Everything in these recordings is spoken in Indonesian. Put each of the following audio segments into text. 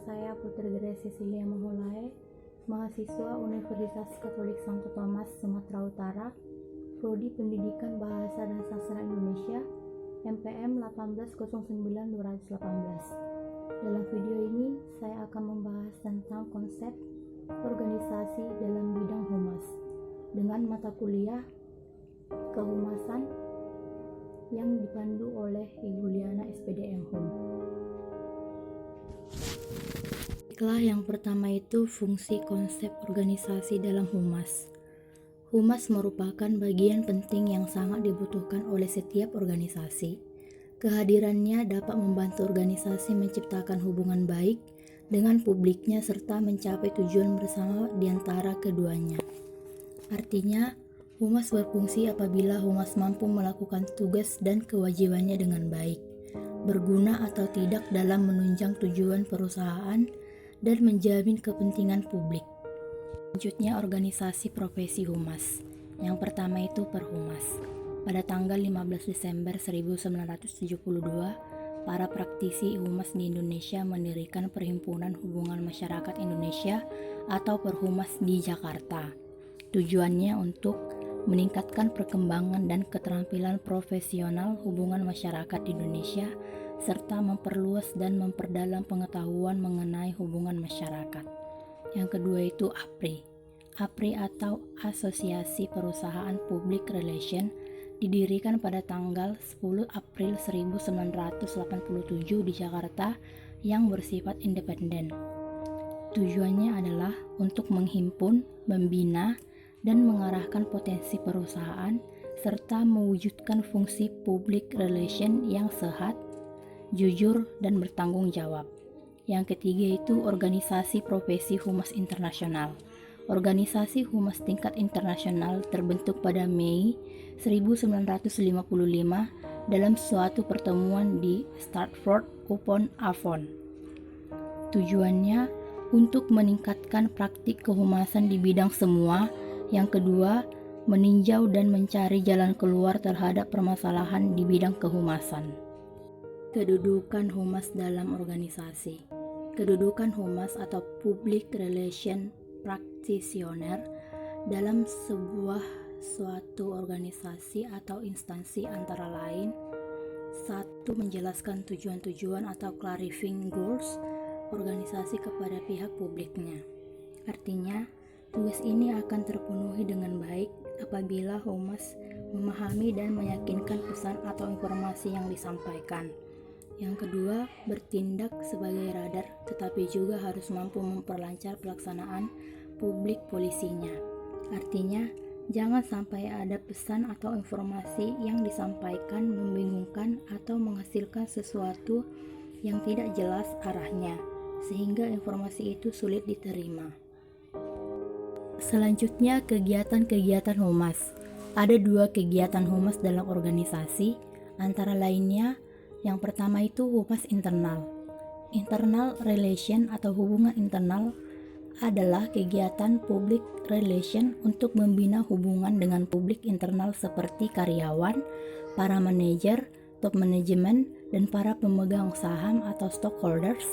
saya Putri Grace Cecilia Mahulae, mahasiswa Universitas Katolik Santo Thomas, Sumatera Utara, Prodi Pendidikan Bahasa dan Sastra Indonesia, MPM 1809218. Dalam video ini, saya akan membahas tentang konsep organisasi dalam bidang humas dengan mata kuliah kehumasan yang dipandu oleh Ibu Liana SPDM Hum. Baiklah, yang pertama itu fungsi konsep organisasi dalam humas. Humas merupakan bagian penting yang sangat dibutuhkan oleh setiap organisasi. Kehadirannya dapat membantu organisasi menciptakan hubungan baik dengan publiknya serta mencapai tujuan bersama di antara keduanya. Artinya, humas berfungsi apabila humas mampu melakukan tugas dan kewajibannya dengan baik, berguna atau tidak dalam menunjang tujuan perusahaan, dan menjamin kepentingan publik. Selanjutnya, organisasi profesi humas. Yang pertama itu Perhumas. Pada tanggal 15 Desember 1972, para praktisi humas di Indonesia mendirikan Perhimpunan Hubungan Masyarakat Indonesia atau Perhumas di Jakarta. Tujuannya untuk meningkatkan perkembangan dan keterampilan profesional hubungan masyarakat di Indonesia serta memperluas dan memperdalam pengetahuan mengenai hubungan masyarakat. Yang kedua itu APRI. APRI atau Asosiasi Perusahaan Public Relation didirikan pada tanggal 10 April 1987 di Jakarta yang bersifat independen. Tujuannya adalah untuk menghimpun, membina, dan mengarahkan potensi perusahaan serta mewujudkan fungsi public relation yang sehat, jujur, dan bertanggung jawab. Yang ketiga itu organisasi profesi humas internasional. Organisasi humas tingkat internasional terbentuk pada Mei 1955 dalam suatu pertemuan di Stratford-upon-Avon. Tujuannya untuk meningkatkan praktik kehumasan di bidang semua. Yang kedua, meninjau dan mencari jalan keluar terhadap permasalahan di bidang kehumasan. Kedudukan humas dalam organisasi. Kedudukan humas atau public relation practitioner dalam suatu organisasi atau instansi antara lain: 1. Menjelaskan tujuan-tujuan atau clarifying goals organisasi kepada pihak publiknya. Artinya, tugas ini akan terpenuhi dengan baik apabila humas memahami dan meyakinkan pesan atau informasi yang disampaikan. Yang kedua, bertindak sebagai radar, tetapi juga harus mampu memperlancar pelaksanaan publik polisinya. Artinya, jangan sampai ada pesan atau informasi yang disampaikan membingungkan atau menghasilkan sesuatu yang tidak jelas arahnya, sehingga informasi itu sulit diterima. Selanjutnya, kegiatan-kegiatan humas. Ada 2 kegiatan humas dalam organisasi, antara lainnya yang pertama itu humas internal. Internal relation atau hubungan internal adalah kegiatan public relation untuk membina hubungan dengan publik internal seperti karyawan, para manajer, top manajemen, dan para pemegang saham atau stockholders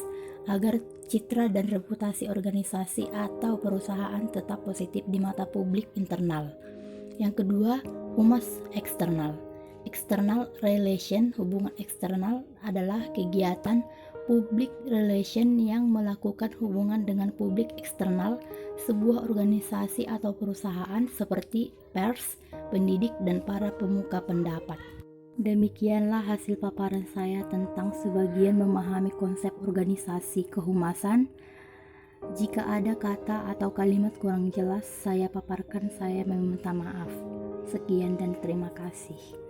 agar citra dan reputasi organisasi atau perusahaan tetap positif di mata publik internal. Yang kedua, humas eksternal. External relation, hubungan eksternal adalah kegiatan public relation yang melakukan hubungan dengan publik eksternal sebuah organisasi atau perusahaan seperti pers, pendidik, dan para pemuka pendapat. Demikianlah hasil paparan saya tentang sebagian memahami konsep organisasi kehumasan. Jika ada kata atau kalimat kurang jelas saya paparkan, saya meminta maaf. Sekian dan terima kasih.